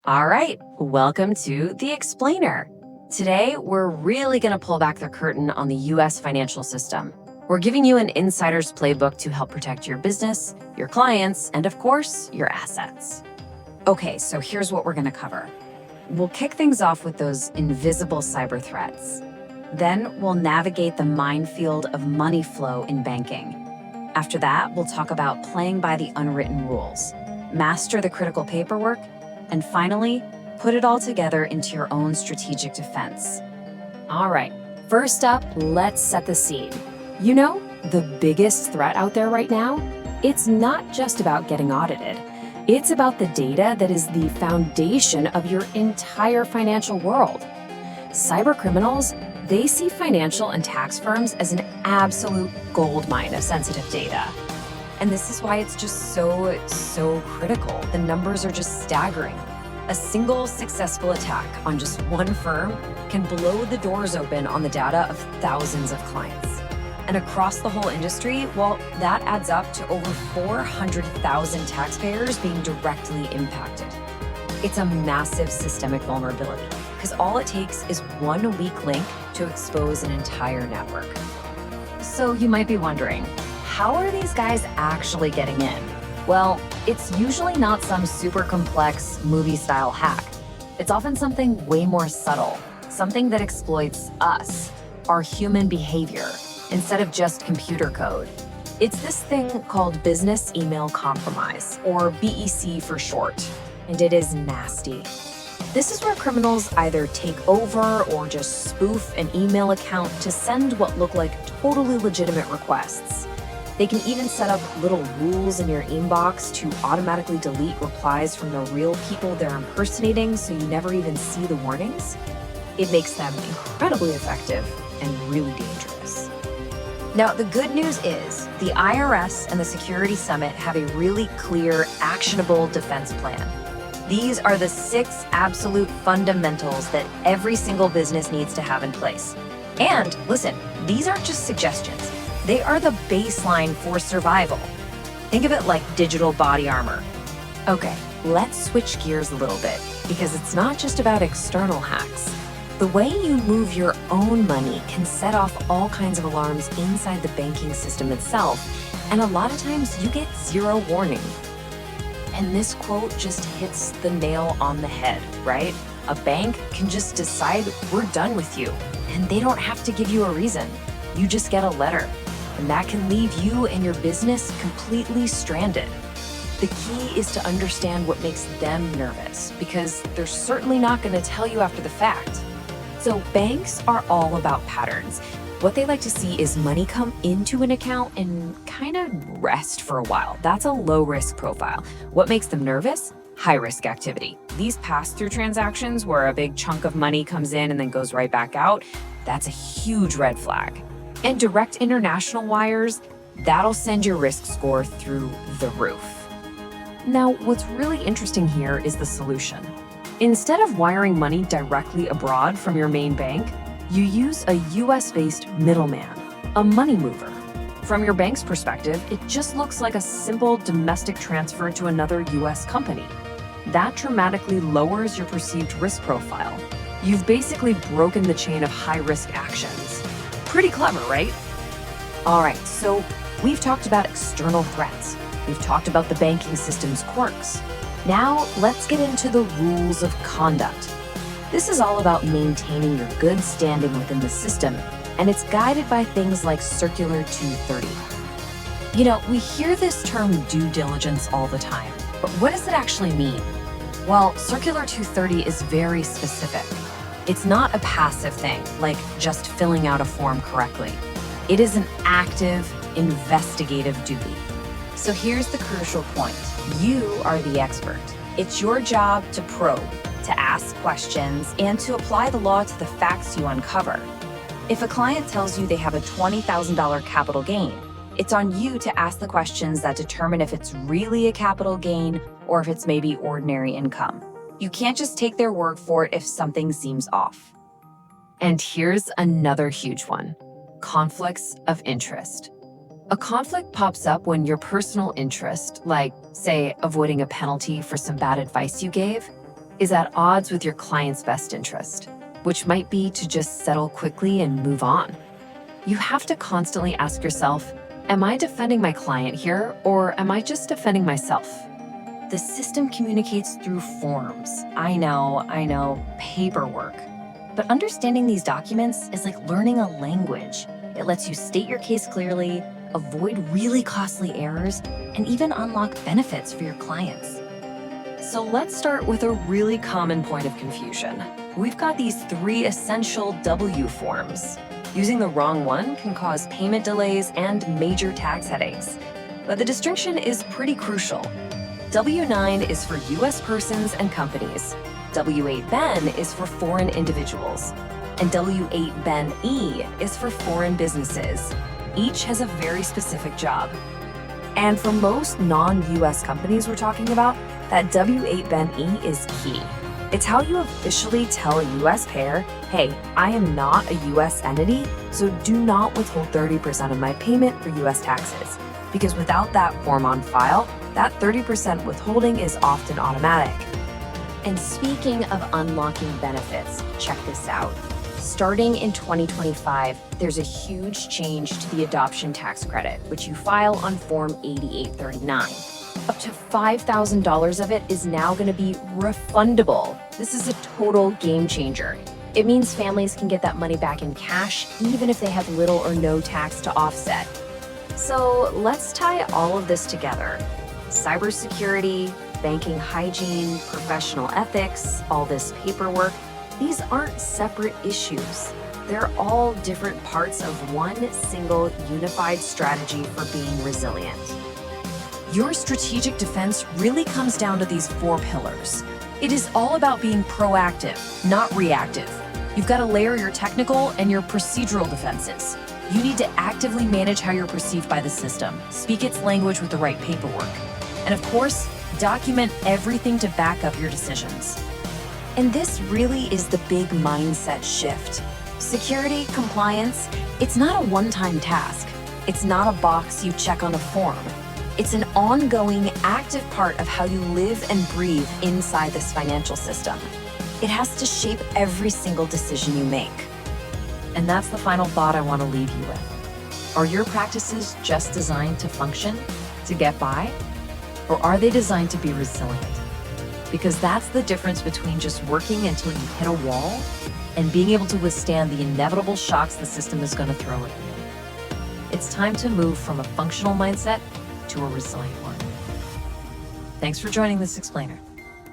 All right, welcome to The Explainer. Today, we're really going to pull back the curtain on the US financial system. We're giving you an insider's playbook to help protect your business, your clients, and of course, your assets. Okay, so here's what we're going to cover. We'll kick things off with those invisible cyber threats. Then we'll navigate the minefield of money flow in banking. After that, we'll talk about playing by the unwritten rules, master the critical paperwork, and finally, put it all together into your own strategic defense. All right, first up, let's set the scene. You know, the biggest threat out there right now? It's not just about getting audited. It's about the data that is the foundation of your entire financial world. Cybercriminals, they see financial and tax firms as an absolute goldmine of sensitive data. And this is why it's just so critical. The numbers are just staggering. A single successful attack on just one firm can blow the doors open on the data of thousands of clients. And across the whole industry, well, that adds up to over 400,000 taxpayers being directly impacted. It's a massive systemic vulnerability because all it takes is one weak link to expose an entire network. So you might be wondering, how are these guys actually getting in? Well, it's usually not some super complex movie-style hack. It's often something way more subtle, something that exploits us, our human behavior, instead of just computer code. It's this thing called business email compromise, or BEC for short, and it is nasty. This is where criminals either take over or just spoof an email account to send what look like totally legitimate requests. They can even set up little rules in your inbox to automatically delete replies from the real people they're impersonating so you never even see the warnings. It makes them incredibly effective and really dangerous. Now, the good news is the IRS and the Security Summit have a really clear, actionable defense plan. These are the 6 absolute fundamentals that every single business needs to have in place. And listen, these aren't just suggestions. They are the baseline for survival. Think of it like digital body armor. Okay, let's switch gears a little bit because it's not just about external hacks. The way you move your own money can set off all kinds of alarms inside the banking system itself, and a lot of times you get zero warning. And this quote just hits the nail on the head, right? A bank can just decide we're done with you, and they don't have to give you a reason. You just get a letter. And that can leave you and your business completely stranded. The key is to understand what makes them nervous, because they're certainly not going to tell you after the fact. So banks are all about patterns. What they like to see is money come into an account and kind of rest for a while. That's a low-risk profile. What makes them nervous? High-risk activity. These pass-through transactions where a big chunk of money comes in and then goes right back out, that's a huge red flag. And direct international wires, that'll send your risk score through the roof. Now, what's really interesting here is the solution. Instead of wiring money directly abroad from your main bank, you use a US-based middleman, a money mover. From your bank's perspective, it just looks like a simple domestic transfer to another US company. That dramatically lowers your perceived risk profile. You've basically broken the chain of high-risk actions. Pretty clever, right? All right, so we've talked about external threats. We've talked about the banking system's quirks. Now, let's get into the rules of conduct. This is all about maintaining your good standing within the system, and it's guided by things like Circular 230. You know, we hear this term due diligence all the time, but what does it actually mean? Well, Circular 230 is very specific. It's not a passive thing, like just filling out a form correctly. It is an active, investigative duty. So here's the crucial point. You are the expert. It's your job to probe, to ask questions, and to apply the law to the facts you uncover. If a client tells you they have a $20,000 capital gain, it's on you to ask the questions that determine if it's really a capital gain or if it's maybe ordinary income. You can't just take their word for it if something seems off. And here's another huge one: conflicts of interest. A conflict pops up when your personal interest, like, say, avoiding a penalty for some bad advice you gave, is at odds with your client's best interest, which might be to just settle quickly and move on. You have to constantly ask yourself, am I defending my client here, or am I just defending myself? The system communicates through forms. I know, paperwork. But understanding these documents is like learning a language. It lets you state your case clearly, avoid really costly errors, and even unlock benefits for your clients. So let's start with a really common point of confusion. We've got these 3 essential W forms. Using the wrong one can cause payment delays and major tax headaches. But the distinction is pretty crucial. W-9 is for US persons and companies. W-8-BEN is for foreign individuals. And W-8-BEN-E is for foreign businesses. Each has a very specific job. And for most non-US companies we're talking about, that W-8-BEN-E is key. It's how you officially tell a US payer, hey, I am not a US entity, so do not withhold 30% of my payment for US taxes. Because without that form on file, that 30% withholding is often automatic. And speaking of unlocking benefits, check this out. Starting in 2025, there's a huge change to the adoption tax credit, which you file on Form 8839. Up to $5,000 of it is now going to be refundable. This is a total game changer. It means families can get that money back in cash, even if they have little or no tax to offset. So let's tie all of this together. Cybersecurity, banking hygiene, professional ethics, all this paperwork, these aren't separate issues. They're all different parts of one single unified strategy for being resilient. Your strategic defense really comes down to these 4 pillars. It is all about being proactive, not reactive. You've got to layer your technical and your procedural defenses. You need to actively manage how you're perceived by the system, speak its language with the right paperwork, and of course, document everything to back up your decisions. And this really is the big mindset shift. Security, compliance, it's not a one-time task. It's not a box you check on a form. It's an ongoing, active part of how you live and breathe inside this financial system. It has to shape every single decision you make. And that's the final thought I want to leave you with. Are your practices just designed to function, to get by? Or are they designed to be resilient? Because that's the difference between just working until you hit a wall and being able to withstand the inevitable shocks the system is going to throw at you. It's time to move from a functional mindset to a resilient one. Thanks for joining this explainer.